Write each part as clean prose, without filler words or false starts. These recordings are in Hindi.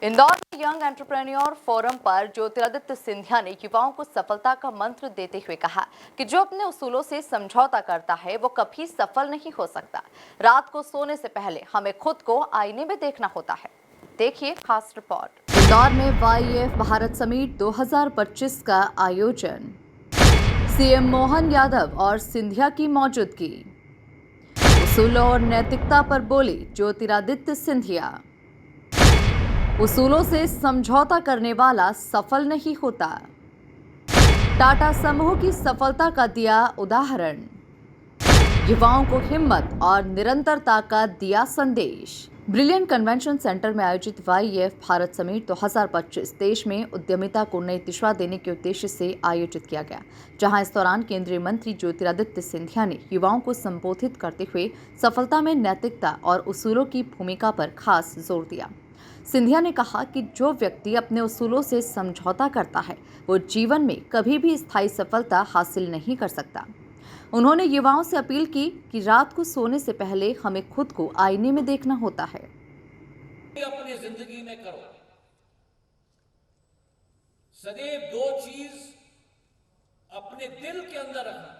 इंदौर में यंग एंटरप्रेन्योर फोरम पर ज्योतिरादित्य सिंधिया ने युवाओं को सफलता का मंत्र देते हुए कहा कि जो अपने उसूलों से समझौता करता है वो कभी सफल नहीं हो सकता। रात को सोने से पहले हमें खुद को आईने में देखना होता है। देखिए खास रिपोर्ट। इंदौर में वाईएफ भारत समिट 2025 का आयोजन। सीएम मोहन यादव और सिंधिया की मौजूदगी। उसूलों और नैतिकता पर बोले ज्योतिरादित्य सिंधिया। उसूलों से समझौता करने वाला सफल नहीं होता। टाटा समूह की सफलता का दिया उदाहरण। युवाओं को हिम्मत और निरंतरता का दिया संदेश। ब्रिलियंट कन्वेंशन सेंटर में आयोजित वाईएफ भारत समिट 2025 देश में उद्यमिता को नई दिशा देने के उद्देश्य से आयोजित किया गया, जहां इस दौरान केंद्रीय मंत्री ज्योतिरादित्य सिंधिया ने युवाओं को संबोधित करते हुए सफलता में नैतिकता और उसूलों की भूमिका पर खास जोर दिया। सिंधिया ने कहा कि जो व्यक्ति अपने उसूलों से समझौता करता है वो जीवन में कभी भी स्थायी सफलता हासिल नहीं कर सकता। उन्होंने युवाओं से अपील की कि रात को सोने से पहले हमें खुद को आईने में देखना होता है। अपनी जिंदगी में करो, सदैव दो चीज अपने दिल के अंदर रखना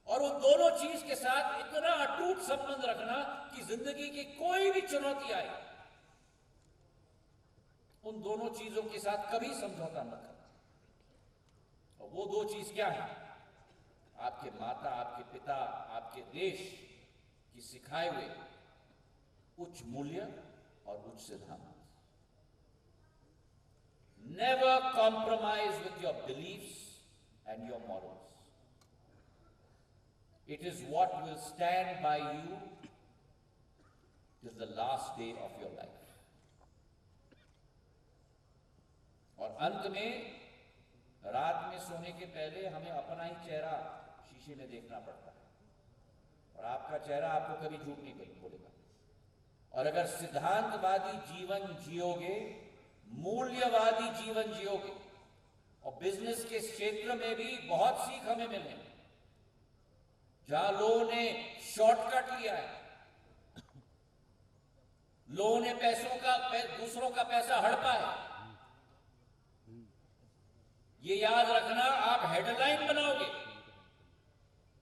और उन दोनों चीज के साथ इतना अटूट संबंध रखना कि जिंदगी की कोई भी चुनौती आए उन दोनों चीजों के साथ कभी समझौता न करना। और वो दो चीज क्या है? आपके माता, आपके पिता, आपके देश की सिखाए हुए उच्च मूल्य और उच्च सिद्धांत। Never compromise with your believes and your morals. It is what will stand by you till the last day of your life. और अंत में रात में सोने के पहले हमें अपना ही चेहरा शीशे में देखना पड़ता है और आपका चेहरा आपको कभी झूठ नहीं बोलेगा। और अगर सिद्धांतवादी जीवन जियोगे, मूल्यवादी जीवन जियोगे और बिजनेस के क्षेत्र में भी बहुत सीख हमें मिले जहां लोगों ने शॉर्टकट लिया है, लोगों ने दूसरों का पैसा हड़पा है। ये याद रखना, आप हेडलाइन बनाओगे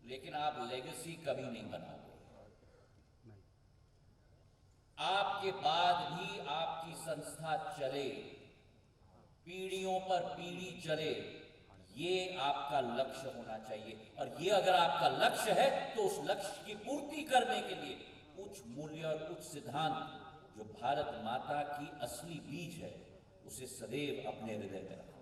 लेकिन आप लेगेसी कभी नहीं बनाओगे। आपके बाद भी आपकी संस्था चले, पीढ़ियों पर पीढ़ी चले, ये आपका लक्ष्य होना चाहिए। और ये अगर आपका लक्ष्य है तो उस लक्ष्य की पूर्ति करने के लिए उच्च मूल्य और उच्च सिद्धांत जो भारत माता की असली बीज है उसे सदैव अपने हृदय में रखो।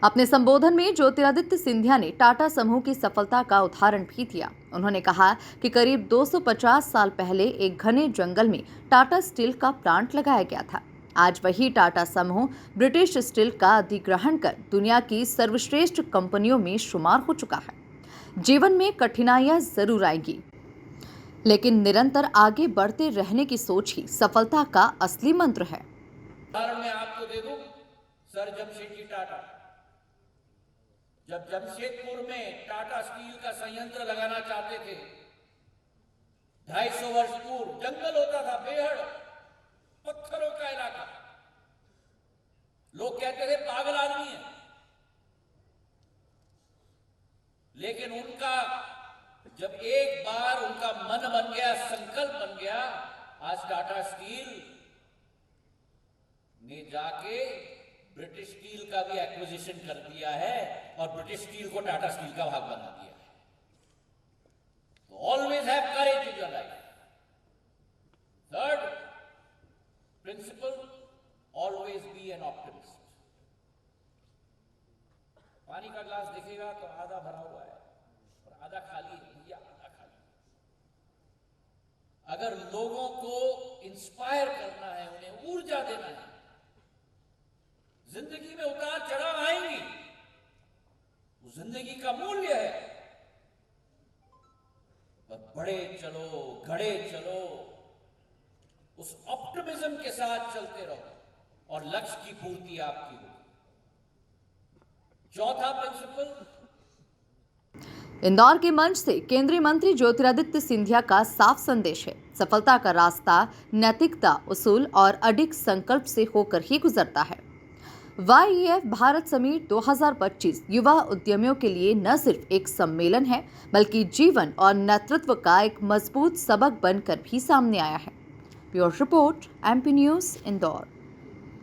अपने संबोधन में ज्योतिरादित्य सिंधिया ने टाटा समूह की सफलता का उदाहरण भी दिया। उन्होंने कहा कि करीब 250 साल पहले एक घने जंगल में टाटा स्टील का प्लांट लगाया गया था। आज वही टाटा समूह ब्रिटिश स्टील का अधिग्रहण कर दुनिया की सर्वश्रेष्ठ कंपनियों में शुमार हो चुका है। जीवन में कठिनाइयां जरूर आएंगी, लेकिन निरंतर आगे बढ़ते रहने की सोच ही सफलता का असली मंत्र है। उदाहरण मैं आपको दे दूं, सर जमशेदजी टाटा जब जमशेदपुर में टाटा स्टील का संयंत्र लगाना चाहते थे, 250 वर्ष पूर्व जंगल होता था, बेहद पत्थरों का इलाका। लोग कहते थे पागल आदमी है, लेकिन उनका जब एक बार उनका मन बन गया, संकल्प बन गया, आज टाटा स्टील ने जाके ब्रिटिश स्टील का भी एक्विजिशन कर दिया है और ब्रिटिश स्टील को टाटा स्टील का भाग बना दिया है। तो always have courage in your life. Third principle, always be an optimist. पानी का ग्लास दिखेगा तो आधा भरा हुआ है और आधा खाली है, या आधा खाली। अगर लोगों को इंस्पायर करना है, उन्हें ऊर्जा देना है, जिंदगी में उतार चढ़ाव आएंगी, वो जिंदगी का मूल्य है। पर बढ़े चलो, घड़े चलो, उस ऑप्टिमिज्म के साथ चलते रहो और लक्ष्य की पूर्ति आपकी होगी। चौथा प्रिंसिपल, इंदौर के मंच से केंद्रीय मंत्री ज्योतिरादित्य सिंधिया का साफ संदेश है, सफलता का रास्ता नैतिकता, उसूल और अडिग संकल्प से होकर ही गुजरता है। YEF भारत समिट 2025 युवा उद्यमियों के लिए न सिर्फ एक सम्मेलन है, बल्कि जीवन और नेतृत्व का एक मजबूत सबक बनकर भी सामने आया है। Bureau report, MP news, Indore.